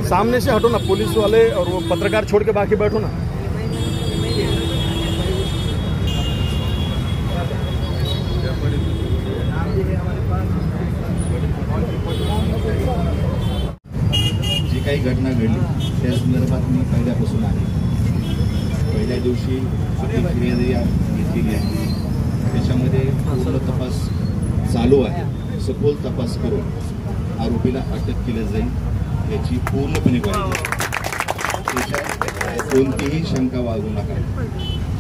सामने से हटो ना, पुलिस वाले और वो पत्रकार छोड़ के बाकी बैठो ना। जी काही घटना घडली त्या संदर्भात मी पहिल्यापासून आहे। पहिल्या दिवशी फिर्याद घेतलेली आहे, त्याच्यामध्ये पूर्ण तपास चालू आहे। सखोल तपास करून आरोपीला अटक केली जाईल याची पूर्णपणे ग्वाही। कोणतीही शंका बाळगू नका।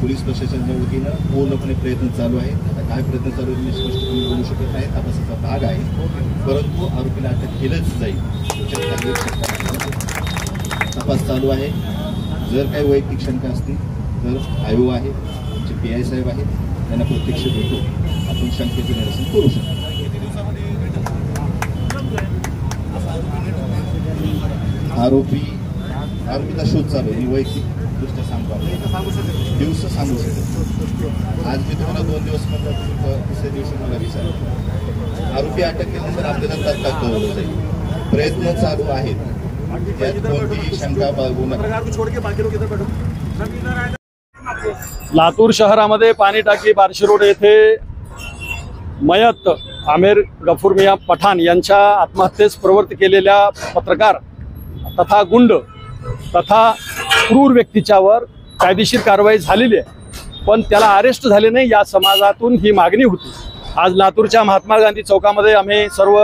पोलीस प्रशासनाच्या वतीनं पूर्णपणे प्रयत्न चालू आहे। आता काय प्रयत्न चालू आहे मी स्पष्टपणे बोलू शकत नाही, तपासाचा भाग आहे, परंतु आरोपीला अटक केलंच जाईल तपास चालू आहे। जर काही वैयक्तिक शंका असतील तर आयो आहे, आमचे PI साहेब आहेत, त्यांना प्रत्यक्ष भेटू आपण शंकेचं निरसन करू शकतो। आरोपीचा शोध चालू आहे। मी वैयक्तिक दृष्ट्या सांगतो, दिवस सांगू शकतो। आज मी तुम्हाला 2 दिवस म्हणलं, तिसऱ्या दिवशी मला विचारलं। आरोपी अटक केल्यानंतर आपल्याला तात्काळ कळवलं जाईल। प्रयत्न चालू आहेत, त्यात कोणतीही शंका बाळगू नका। लातूर शहरामध्ये पाणी टाकी बार्शी रोड येथे मयत आमिर गफूर मियाँ पठाण यांच्या आत्महत्येस प्रवृत्त केलेल्या पत्रकार तथा गुंड तथा क्रूर व्यक्तीच्यावर कायदेशीर कारवाई झालेली आहे, पण त्याला अरेस्ट झाले नाही। या समाजातून ही मागणी होती। आज लातूरच्या महात्मा गांधी चौकामध्ये आम्ही सर्व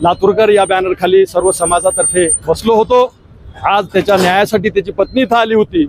लातूरकर या बॅनरखाली सर्व समाजातर्फे बसलो होतो। आज त्याच्या न्यायासाठी त्याची पत्नी इथं आली होती।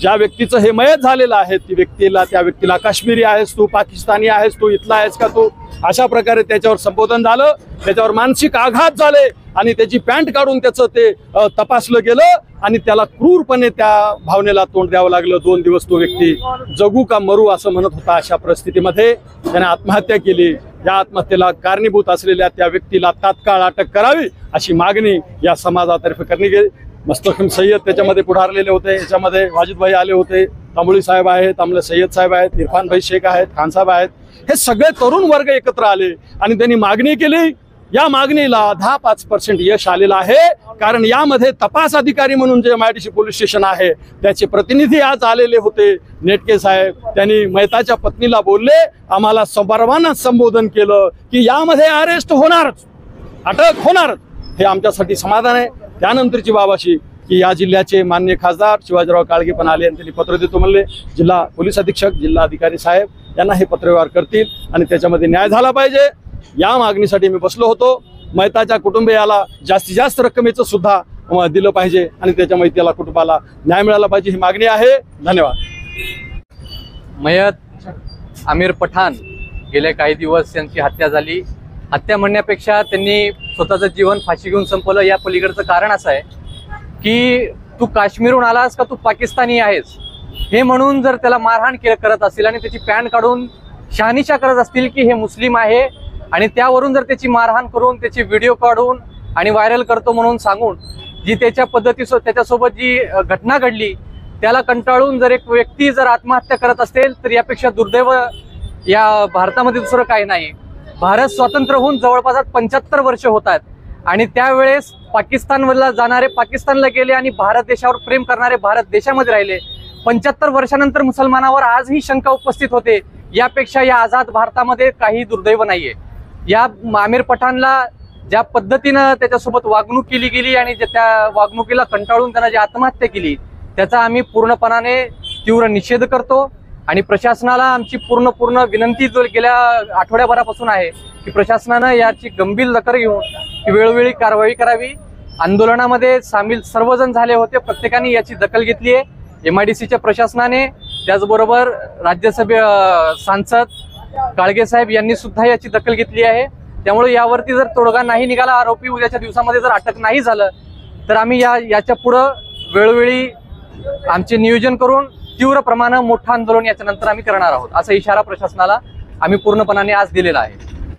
ज्या व्यक्तीचं हे मयत झालेलं आहे त्या व्यक्तीला काश्मीरी आहेस तू, पाकिस्तानी आहेस तू, इथला आहेस का तू, अशा प्रकारे त्याच्यावर संबोधन झालं, त्याच्यावर मानसिक आघात झाले आणि त्याची पॅन्ट काढून त्याचं ते तपासलं गेलं आणि त्याला क्रूरपणे त्या भावनेला तोंड द्यावं लागलं। 2 दिवस तो व्यक्ती जगू का मरू असं म्हणत होता। अशा परिस्थितीमध्ये त्याने आत्महत्या केली। या आत्महत्येला कारणीभूत असलेल्या त्या व्यक्तीला तात्काळ अटक करावी अशी मागणी या समाजातर्फे करण्यात गेली। मुस्तकीम सय्यद त्याच्यामध्ये पुढारलेले होते, याच्यामध्ये वाजिद भाई आले होते, तांबोळी साहेब आहेत, आमले सय्यद साहेब आहेत, इरफान भाई शेख आहेत, खान साहेब आहेत। हे सगळे तरुण वर्ग एकत्र आले आणि त्यांनी मागणी केली। या मागणीला 10-5% यश आलेलं आहे, कारण यामध्ये तपास अधिकारी म्हणून जे MIDC पोलीस स्टेशन आहे त्याचे प्रतिनिधी आज आलेले होते। नेटके साहेब त्यांनी मयताच्या पत्नीला बोलले, आम्हाला सर्वांना संबोधन केलं की यामध्ये अरेस्ट होणारच, अटक होणार, हे आमच्यासाठी समाधान आहे। त्यानंतरची बाब अशी की या जिल्ह्याचे माननीय खासदार शिवाजीराव काळगे पण आले आणि त्यांनी पत्र देतो म्हणले। जिल्हा पोलीस अधीक्षक, जिल्हा अधिकारी साहेब यांना हे पत्रव्यवहार करतील आणि त्याच्यामध्ये न्याय झाला पाहिजे। या मागणीसाठी मी बसलो होतो। मयताच्या कुटुंबियाला जास्तीत जास्त रकमेचं सुद्धा दिलं पाहिजे आणि त्याच्यामध्ये त्याला कुटुंबाला न्याय मिळाला पाहिजे, ही मागणी आहे। धन्यवाद। मयत आमिर पठाण गेले काही दिवस त्यांची हत्या झाली। हत्या म्हणण्यापेक्षा त्यांनी स्वतःचं जीवन फाशी घेऊन संपवलं। या पलीकडचं कारण असं आहे की तू काश्मीरहून आलास का तू पाकिस्तानी आहेस हे म्हणून जर त्याला मारहाण करत असतील आणि त्याची पॅन्ट काढून शहानिशा करत असतील की हे मुस्लिम आहे आणि त्यावरून जर त्याची मारहाण करून त्याची व्हिडिओ काढून आणि व्हायरल करतो म्हणून सांगून जी त्याच्या त्याच्यासोबत जी घटना घडली त्याला कंटाळून जर एक व्यक्ती जर आत्महत्या करत असेल तर यापेक्षा दुर्दैव या भारतामध्ये दुसरं काही नाही। भारत स्वतंत्र होऊन जवळपास 75 वर्ष होत आहेत आणि त्यावेळेस पाकिस्तानला जाणारे पाकिस्तानला गेले आणि भारत देशावर प्रेम करणारे भारत देशामध्ये राहिले। 75 वर्षानंतर मुसलमानावर आजही शंका उपस्थित होते। यापेक्षा या आझाद भारतामध्ये काही दुर्दैव नाहीये। या आमिर पठाणला ज्या पद्धतीनं त्याच्यासोबत वागणूक केली गेली आणि त्या वागणुकीला कंटाळून त्यानं जी आत्महत्या केली त्याचा आम्ही पूर्णपणाने तीव्र निषेध करतो आणि प्रशासनाला आमची पूर्ण विनंती गेल्या आठवड्याभरापासून आहे की प्रशासनानं याची गंभीर दखल घेऊन वेळोवेळी कारवाई करावी। आंदोलनामध्ये सामील सर्वजण झाले होते, प्रत्येकाने याची दखल घेतली आहे। MIDCच्या प्रशासनाने, त्याचबरोबर राज्यसभे सांसद काळगे साहेब यांनी सुद्धा याची दखल घेतली आहे। त्यामुळे यावरती जर तोडगा नाही निघाला, आरोपी उद्याच्या दिवसामध्ये जर अटक नाही झालं तर आम्ही याच्या पुढं वेळोवेळी आमचे नियोजन करून तीव्र प्रमाणात मोठं आंदोलन याच्यानंतर आम्ही करणार आहोत, असा इशारा प्रशासनाला आम्ही पूर्णपणाने आज दिलेला आहे।